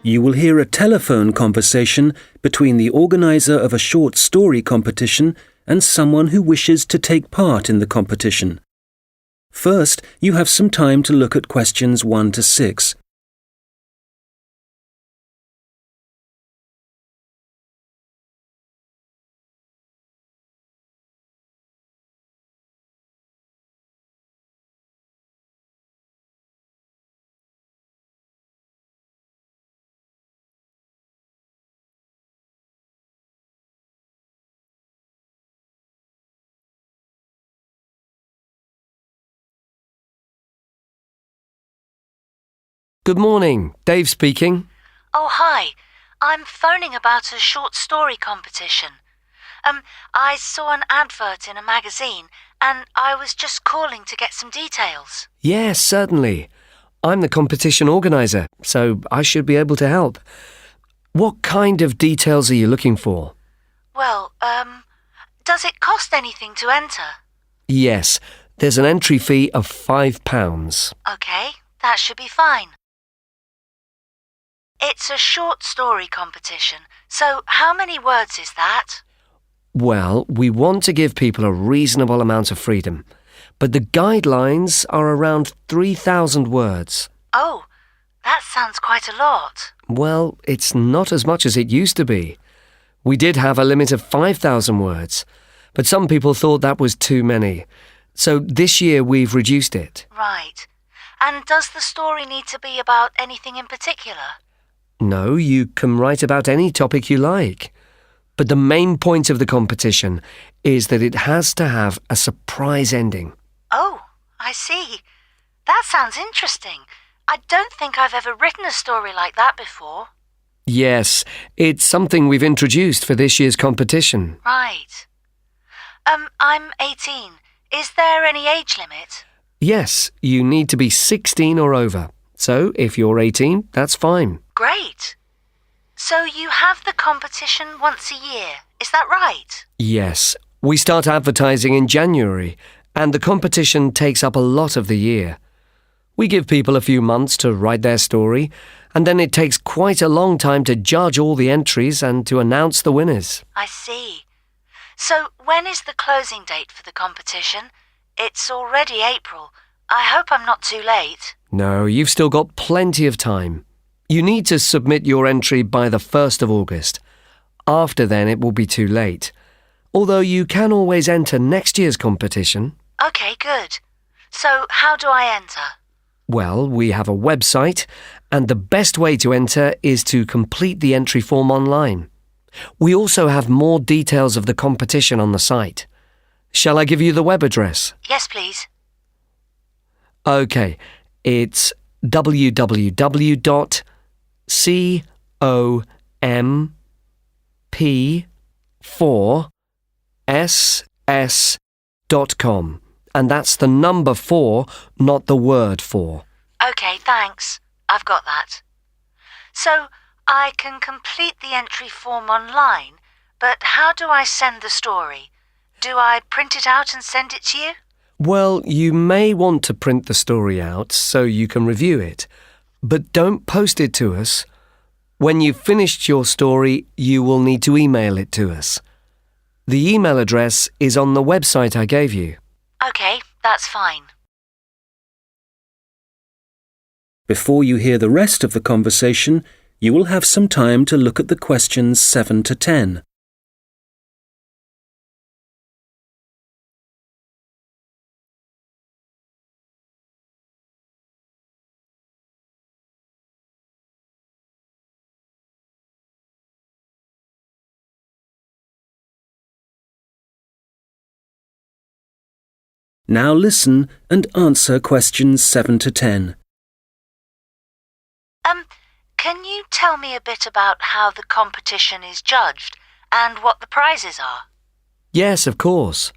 You will hear a telephone conversation between the organizer of a short story competition and someone who wishes to take part in the competition. First, you have some time to look at questions 1 to 6. Good morning, Dave speaking. Oh, hi. I'm phoning about a short story competition. I saw an advert in a magazine and I was just calling to get some details. Yes, certainly. I'm the competition organizer, so I should be able to help. What kind of details are you looking for? Well, does it cost anything to enter? Yes, there's an entry fee of £5. Okay, that should be fine. It's a short story competition, so how many words is that? Well, we want to give people a reasonable amount of freedom, but the guidelines are around 3,000 words. Oh, that sounds quite a lot. Well, it's not as much as it used to be. We did have a limit of 5,000 words, but some people thought that was too many. So this year we've reduced it. Right. And does the story need to be about anything in particular? No, you can write about any topic you like. But the main point of the competition is that it has to have a surprise ending. Oh, I see. That sounds interesting. I don't think I've ever written a story like that before. Yes, it's something we've introduced for this year's competition. Right. I'm 18. Is there any age limit? Yes, you need to be 16 or over. So if you're 18, that's fine. Great. So you have the competition once a year, is that right? Yes, we start advertising in January, and the competition takes up a lot of the year. We give people a few months to write their story, and then it takes quite a long time to judge all the entries and to announce the winners. I see. So when is the closing date for the competition? It's already April. I hope I'm not too late. No, you've still got plenty of time. You need to submit your entry by the 1st of August. After then, it will be too late. Although you can always enter next year's competition. Okay, good. So how do I enter? Well, we have a website, and the best way to enter is to complete the entry form online. We also have more details of the competition on the site. Shall I give you the web address? Yes, please. Okay, it's www.comp4ss.com. And that's the number 4, not the word 4. Okay, thanks. I've got that. So I can complete the entry form online, but how do I send the story? Do I print it out and send it to you? Well, you may want to print the story out so you can review it, but don't post it to us. When you've finished your story, you will need to email it to us. The email address is on the website I gave you. Okay, that's fine. Before you hear the rest of the conversation, you will have some time to look at the questions 7 to 10. Now listen and answer questions 7 to 10. Can you tell me a bit about how the competition is judged and what the prizes are? Yes, of course.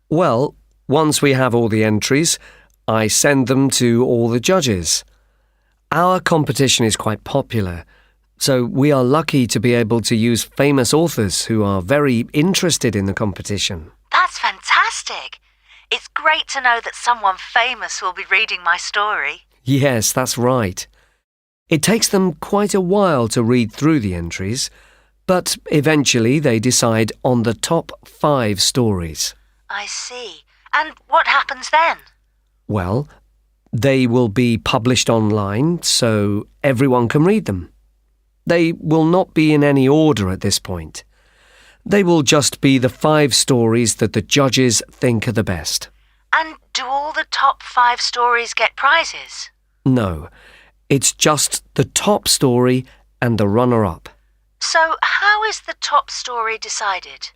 Well, once we have all the entries, I send them to all the judges. Our competition is quite popular, so we are lucky to be able to use famous authors who are very interested in the competition. That's fantastic! It's great to know that someone famous will be reading my story. Yes, that's right. It takes them quite a while to read through the entries, but eventually they decide on the top 5 stories. I see. And what happens then? Well, they will be published online so everyone can read them. They will not be in any order at this point. They will just be the 5 stories that the judges think are the best. And do all the top 5 stories get prizes? No, it's just the top story and the runner-up. So how is the top story decided?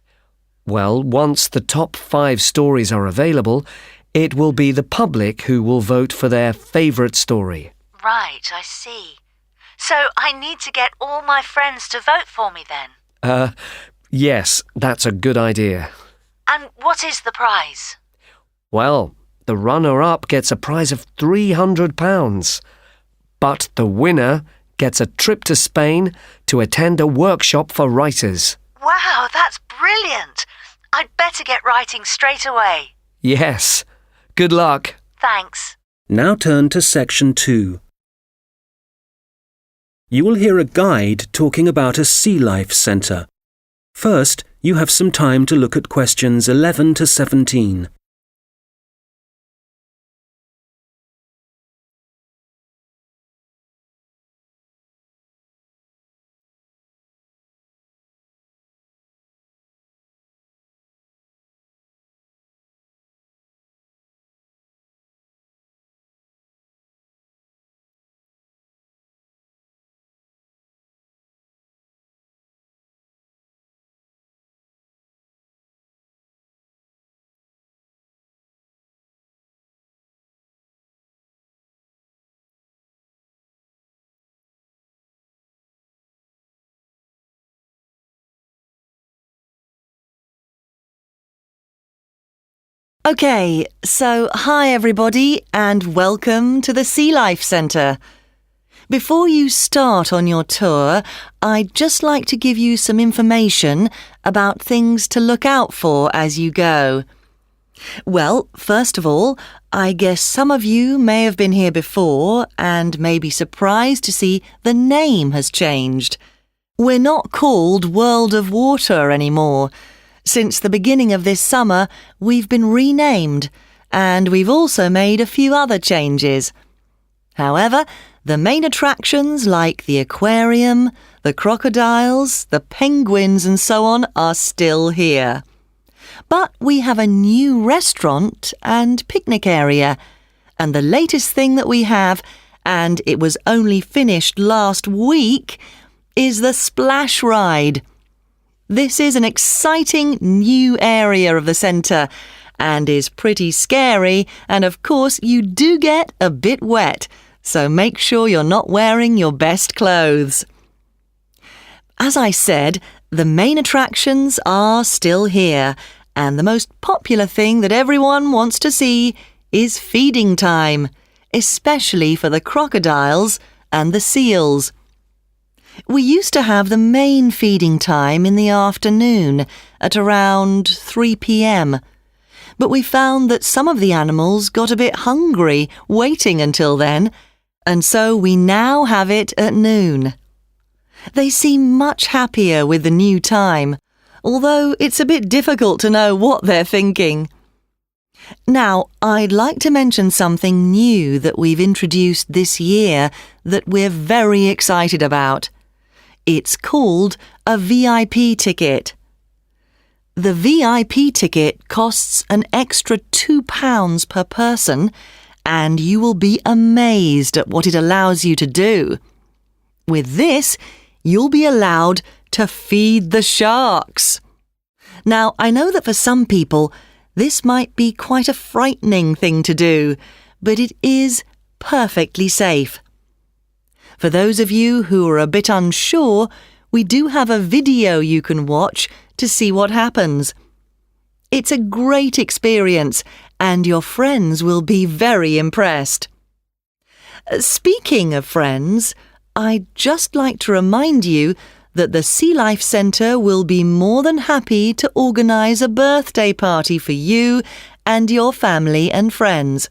Well, once the top 5 stories are available, it will be the public who will vote for their favourite story. Right, I see. So I need to get all my friends to vote for me then? Yes, that's a good idea. And what is the prize? Well, the runner-up gets a prize of £300, but the winner gets a trip to Spain to attend a workshop for writers. Wow, that's brilliant! I'd better get writing straight away. Yes. Good luck. Thanks. Now turn to section 2. You will hear a guide talking about a sea life centre. First, you have some time to look at questions 11 to 17. Okay, so hi everybody and welcome to the Sea Life Centre. Before you start on your tour, I'd just like to give you some information about things to look out for as you go. Well, first of all, I guess some of you may have been here before and may be surprised to see the name has changed. We're not called World of Water anymore. Since the beginning of this summer, we've been renamed, and we've also made a few other changes. However, the main attractions like the aquarium, the crocodiles, the penguins and so on are still here. But we have a new restaurant and picnic area, and the latest thing that we have, and it was only finished last week, is the splash ride. This is an exciting new area of the centre and is pretty scary, and of course you do get a bit wet, so make sure you're not wearing your best clothes. As I said, the main attractions are still here, and the most popular thing that everyone wants to see is feeding time, especially for the crocodiles and the seals. We used to have the main feeding time in the afternoon at around 3 p.m, but we found that some of the animals got a bit hungry waiting until then, and so we now have it at noon. They seem much happier with the new time, although it's a bit difficult to know what they're thinking. Now, I'd like to mention something new that we've introduced this year that we're very excited about. It's called a VIP ticket. The VIP ticket costs an extra £2 per person, and you will be amazed at what it allows you to do. With this, you'll be allowed to feed the sharks. Now, I know that for some people, this might be quite a frightening thing to do, but it is perfectly safe. For those of you who are a bit unsure, we do have a video you can watch to see what happens. It's a great experience, and your friends will be very impressed. Speaking of friends, I'd just like to remind you that the Sea Life Centre will be more than happy to organise a birthday party for you and your family and friends.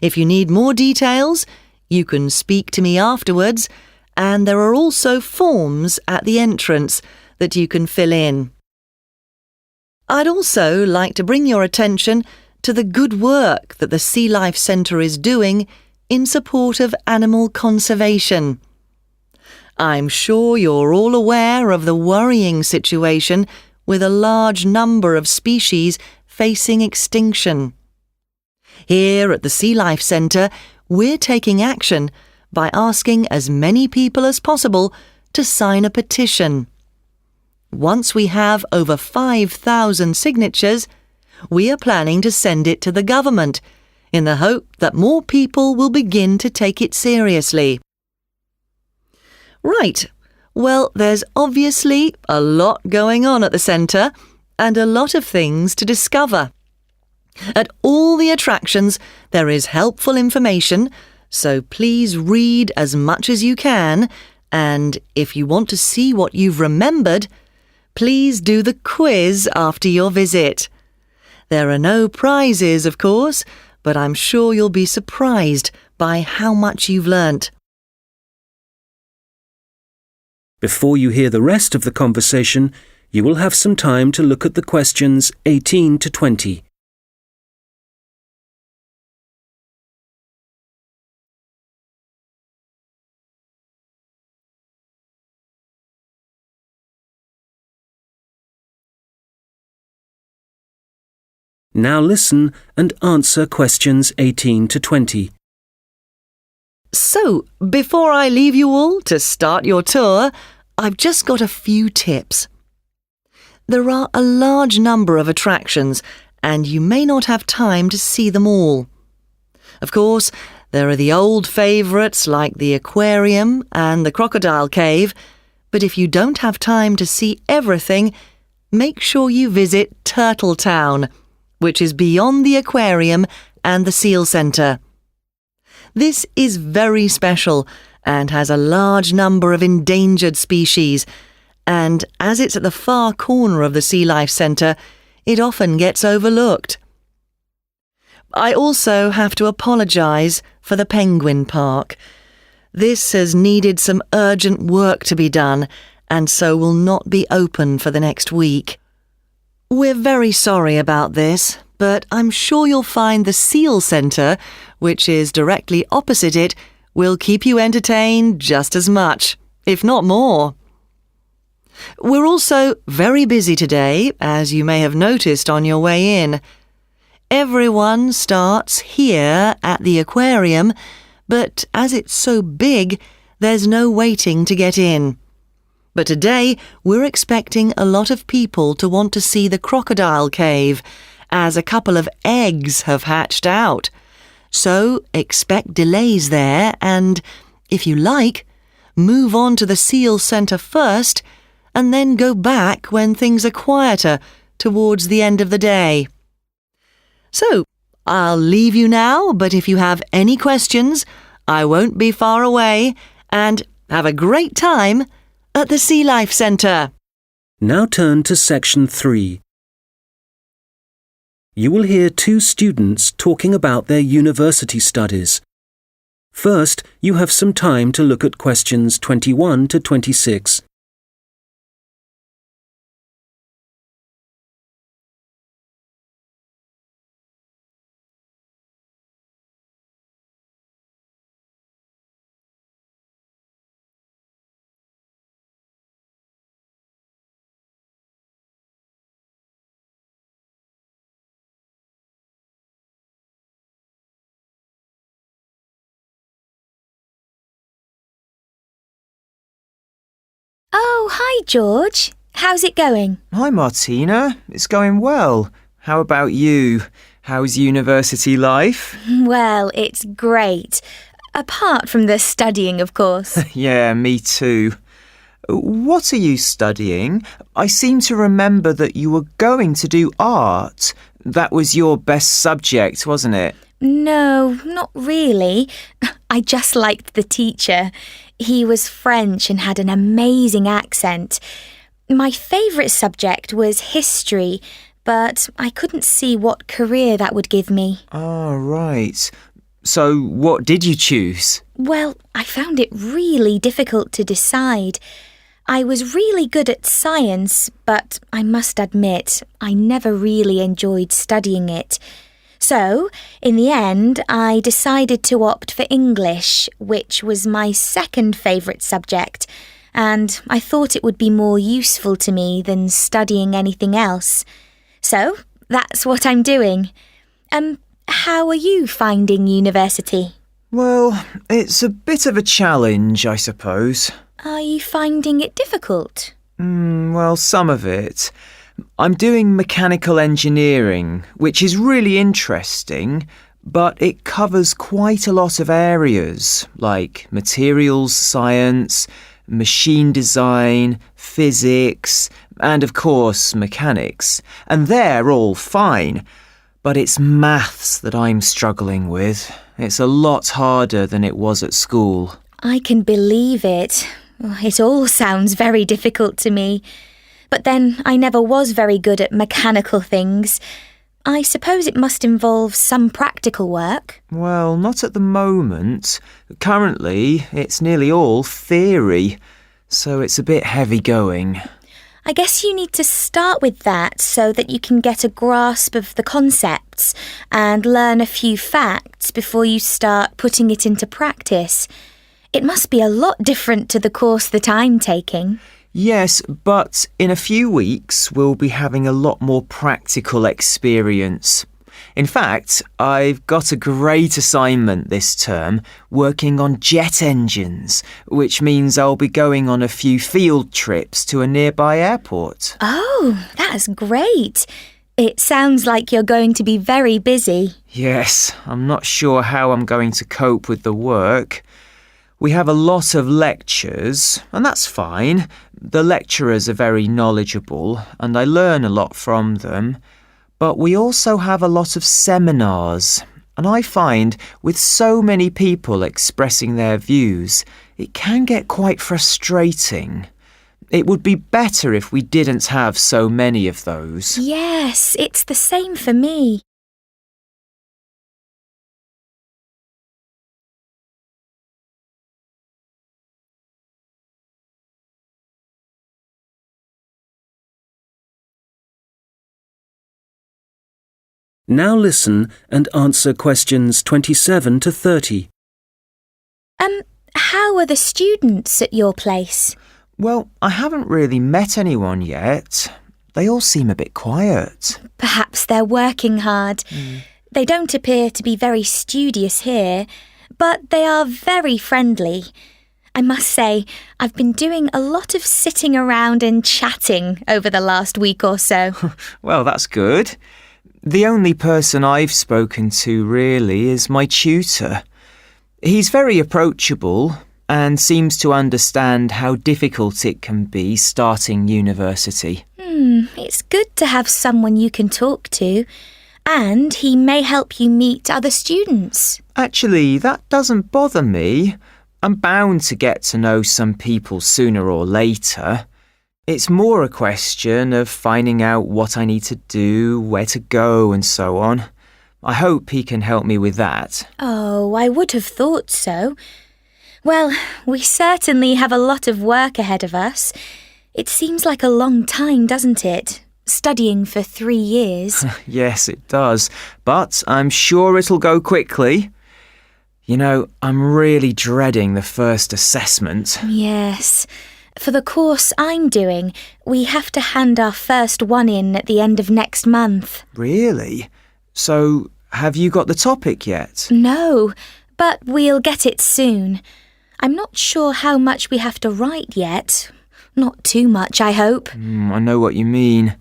If you need more details, You can speak to me afterwards, and there are also forms at the entrance that you can fill in. I'd also like to bring your attention to the good work that the Sea Life Centre is doing in support of animal conservation. I'm sure you're all aware of the worrying situation with a large number of species facing extinction. Here at the Sea Life Centre, we're taking action by asking as many people as possible to sign a petition. Once we have over 5,000 signatures, we are planning to send it to the government in the hope that more people will begin to take it seriously. Right, well, there's obviously a lot going on at the centre and a lot of things to discover. At all the attractions, there is helpful information, so please read as much as you can, and if you want to see what you've remembered, please do the quiz after your visit. There are no prizes, of course, but I'm sure you'll be surprised by how much you've learnt. Before you hear the rest of the conversation, you will have some time to look at the questions 18 to 20. Now listen and answer questions 18 to 20. So, before I leave you all to start your tour, I've just got a few tips. There are a large number of attractions, and you may not have time to see them all. Of course, there are the old favourites like the aquarium and the crocodile cave, but if you don't have time to see everything, make sure you visit Turtle Town, which is beyond the aquarium and the seal centre. This is very special and has a large number of endangered species, and as it's at the far corner of the Sea Life Centre, it often gets overlooked. I also have to apologise for the Penguin Park. This has needed some urgent work to be done, and so will not be open for the next week. We're very sorry about this, but I'm sure you'll find the Seal Centre, which is directly opposite it, will keep you entertained just as much, if not more. We're also very busy today, as you may have noticed on your way in. Everyone starts here at the aquarium, but as it's so big, there's no waiting to get in. But today, we're expecting a lot of people to want to see the crocodile cave, as a couple of eggs have hatched out. So expect delays there and, if you like, move on to the Seal Centre first and then go back when things are quieter towards the end of the day. So, I'll leave you now, but if you have any questions, I won't be far away, and have a great time at the Sea Life Centre. Now turn to section 3. You will hear two students talking about their university studies. First, you have some time to look at questions 21 to 26. Oh, hi, George. How's it going? Hi, Martina. It's going well. How about you? How's university life? Well, it's great. Apart from the studying, of course. Yeah, me too. What are you studying? I seem to remember that you were going to do art. That was your best subject, wasn't it? No, not really. I just liked the teacher. He was French and had an amazing accent. My favourite subject was history, but I couldn't see what career that would give me. Ah, right. So what did you choose? Well, I found it really difficult to decide. I was really good at science, but I must admit, I never really enjoyed studying it. So, in the end, I decided to opt for English, which was my second favourite subject, and I thought it would be more useful to me than studying anything else. So, that's what I'm doing. How are you finding university? Well, it's a bit of a challenge, I suppose. Are you finding it difficult? Well, some of it. I'm doing mechanical engineering, which is really interesting, but it covers quite a lot of areas, like materials science, machine design, physics, and of course mechanics. And they're all fine. But it's maths that I'm struggling with. It's a lot harder than it was at school. I can believe it. It all sounds very difficult to me. But then I never was very good at mechanical things. I suppose it must involve some practical work. Well, not at the moment. Currently, it's nearly all theory, so it's a bit heavy going. I guess you need to start with that so that you can get a grasp of the concepts and learn a few facts before you start putting it into practice. It must be a lot different to the course that I'm taking. Yes, but in a few weeks we'll be having a lot more practical experience. In fact, I've got a great assignment this term working on jet engines, which means I'll be going on a few field trips to a nearby airport. Oh, that's great. It sounds like you're going to be very busy. Yes, I'm not sure how I'm going to cope with the work. We have a lot of lectures, and that's fine. The lecturers are very knowledgeable, and I learn a lot from them. But we also have a lot of seminars, and I find with so many people expressing their views, it can get quite frustrating. It would be better if we didn't have so many of those. Yes, it's the same for me. Now listen and answer questions 27 to 30. How are the students at your place? Well, I haven't really met anyone yet. They all seem a bit quiet. Perhaps they're working hard. They don't appear to be very studious here, but they are very friendly. I must say, I've been doing a lot of sitting around and chatting over the last week or so. Well, that's good. The only person I've spoken to really is my tutor. He's very approachable and seems to understand how difficult it can be starting university. It's good to have someone you can talk to, and he may help you meet other students. Actually, that doesn't bother me. I'm bound to get to know some people sooner or later. It's more a question of finding out what I need to do, where to go and so on. I hope he can help me with that. Oh, I would have thought so. Well, we certainly have a lot of work ahead of us. It seems like a long time, doesn't it? Studying for 3 years. Yes, it does. But I'm sure it'll go quickly. You know, I'm really dreading the first assessment. Yes. For the course I'm doing, we have to hand our first one in at the end of next month. Really? So, have you got the topic yet? No, but we'll get it soon. I'm not sure how much we have to write yet. Not too much, I hope. I know what you mean.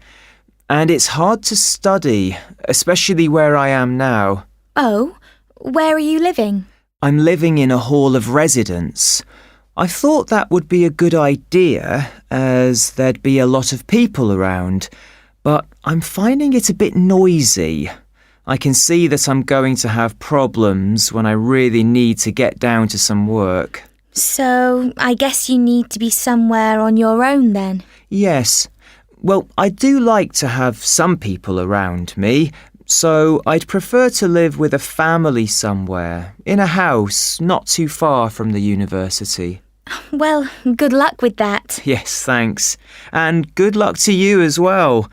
And it's hard to study, especially where I am now. Oh, where are you living? I'm living in a hall of residence. I thought that would be a good idea, as there'd be a lot of people around, but I'm finding it a bit noisy. I can see that I'm going to have problems when I really need to get down to some work. So, I guess you need to be somewhere on your own then? Yes. Well, I do like to have some people around me, So I'd prefer to live with a family somewhere, in a house not too far from the university. Well, good luck with that. Yes, thanks. And good luck to you as well.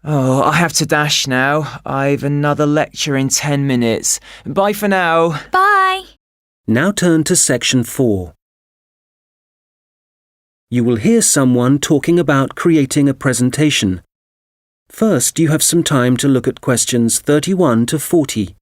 Oh, I have to dash now. I've another lecture in 10 minutes. Bye for now. Bye. Now turn to section 4. You will hear someone talking about creating a presentation. First, you have some time to look at questions 31 to 40.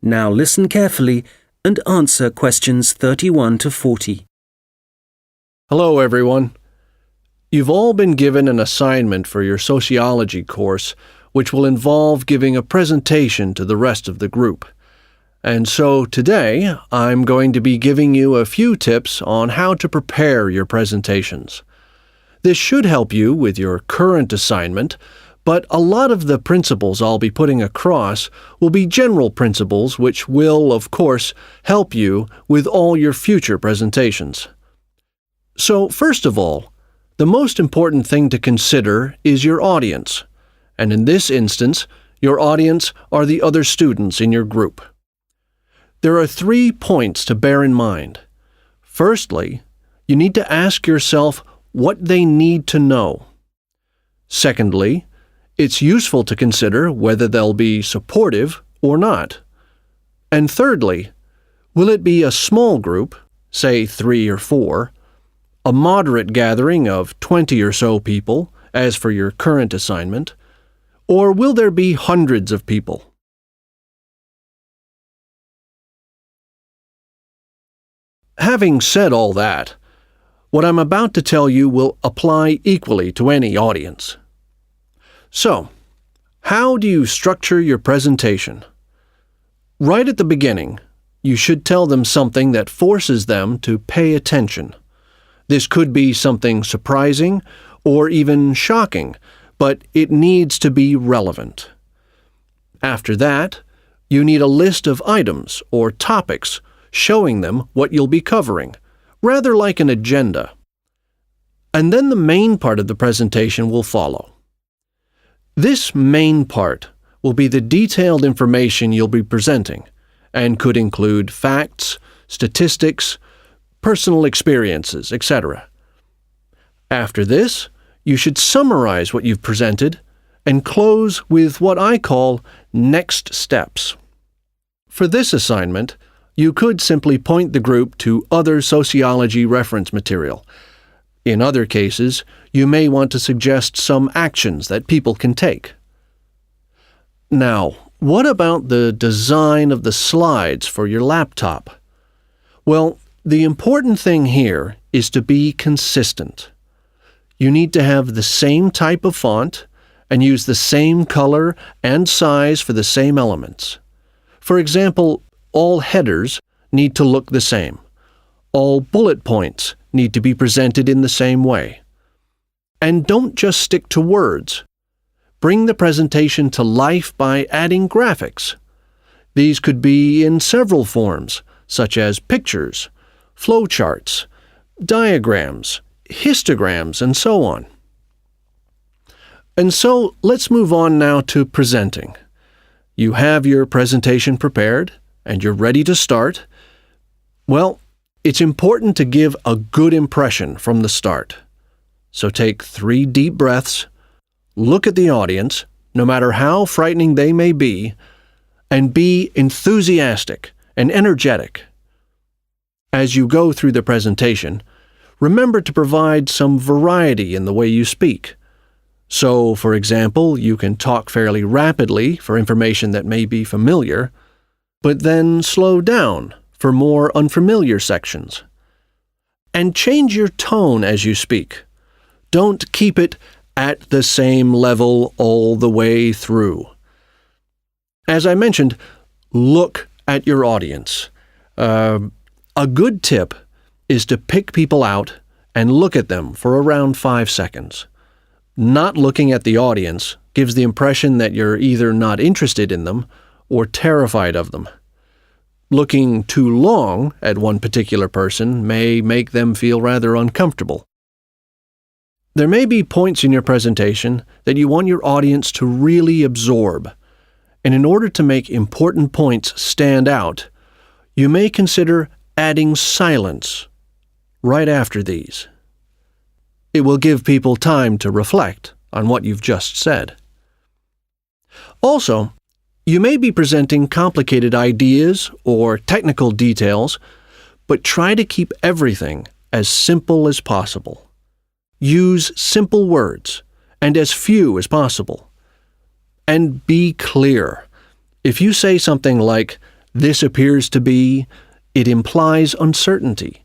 Now listen carefully and answer questions 31 to 40. Hello, everyone. You've all been given an assignment for your sociology course, which will involve giving a presentation to the rest of the group. And so today, I'm going to be giving you a few tips on how to prepare your presentations. This should help you with your current assignment, but a lot of the principles I'll be putting across will be general principles which will, of course, help you with all your future presentations. So, first of all, the most important thing to consider is your audience, and in this instance, your audience are the other students in your group. There are 3 points to bear in mind. Firstly, you need to ask yourself what they need to know. Secondly, it's useful to consider whether they'll be supportive or not. And thirdly, will it be a small group, say 3 or 4, a moderate gathering of 20 or so people, as for your current assignment, or will there be hundreds of people? Having said all that, what I'm about to tell you will apply equally to any audience. So, how do you structure your presentation? Right at the beginning, you should tell them something that forces them to pay attention. This could be something surprising or even shocking, but it needs to be relevant. After that, you need a list of items or topics showing them what you'll be covering, rather like an agenda. And then the main part of the presentation will follow. This main part will be the detailed information you'll be presenting and could include facts, statistics, personal experiences, etc. After this, you should summarize what you've presented and close with what I call next steps. For this assignment, you could simply point the group to other sociology reference material. In other cases, you may want to suggest some actions that people can take. Now, what about the design of the slides for your laptop? Well, the important thing here is to be consistent. You need to have the same type of font and use the same color and size for the same elements. For example, all headers need to look the same. All bullet points need to be presented in the same way. And don't just stick to words. Bring the presentation to life by adding graphics. These could be in several forms, such as pictures, flowcharts, diagrams, histograms, and so on. And so let's move on now to presenting. You have your presentation prepared, and you're ready to start. Well, it's important to give a good impression from the start. So take 3 deep breaths, look at the audience, no matter how frightening they may be, and be enthusiastic and energetic. As you go through the presentation, remember to provide some variety in the way you speak. So, for example, you can talk fairly rapidly for information that may be familiar, but then slow down for more unfamiliar sections. And change your tone as you speak. Don't keep it at the same level all the way through. As I mentioned, look at your audience. A good tip is to pick people out and look at them for around 5 seconds. Not looking at the audience gives the impression that you're either not interested in them or terrified of them. Looking too long at one particular person may make them feel rather uncomfortable. There may be points in your presentation that you want your audience to really absorb, and in order to make important points stand out, you may consider adding silence right after these. It will give people time to reflect on what you've just said. Also, you may be presenting complicated ideas or technical details, but try to keep everything as simple as possible. Use simple words and as few as possible. And be clear. If you say something like, "This appears to be," it implies uncertainty.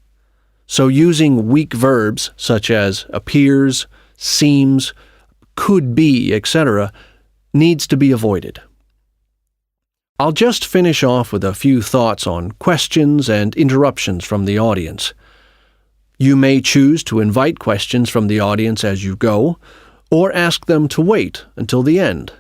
So using weak verbs such as appears, seems, could be, etc., needs to be avoided. I'll just finish off with a few thoughts on questions and interruptions from the audience. You may choose to invite questions from the audience as you go, or ask them to wait until the end.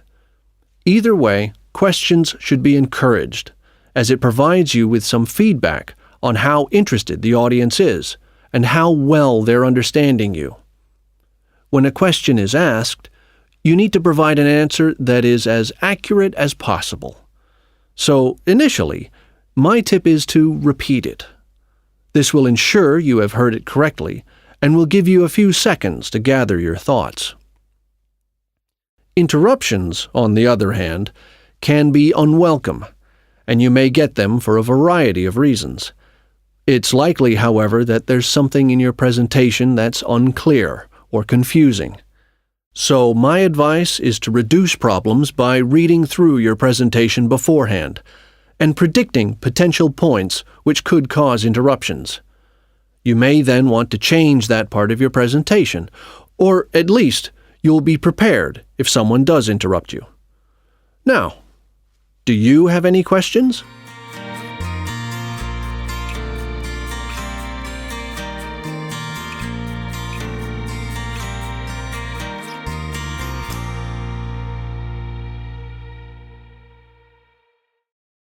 Either way, questions should be encouraged, as it provides you with some feedback on how interested the audience is and how well they're understanding you. When a question is asked, you need to provide an answer that is as accurate as possible. So, initially, my tip is to repeat it. This will ensure you have heard it correctly and will give you a few seconds to gather your thoughts. Interruptions, on the other hand, can be unwelcome, and you may get them for a variety of reasons. It's likely, however, that there's something in your presentation that's unclear or confusing. So my advice is to reduce problems by reading through your presentation beforehand and predicting potential points which could cause interruptions. You may then want to change that part of your presentation, or at least you'll be prepared if someone does interrupt you. Now, do you have any questions?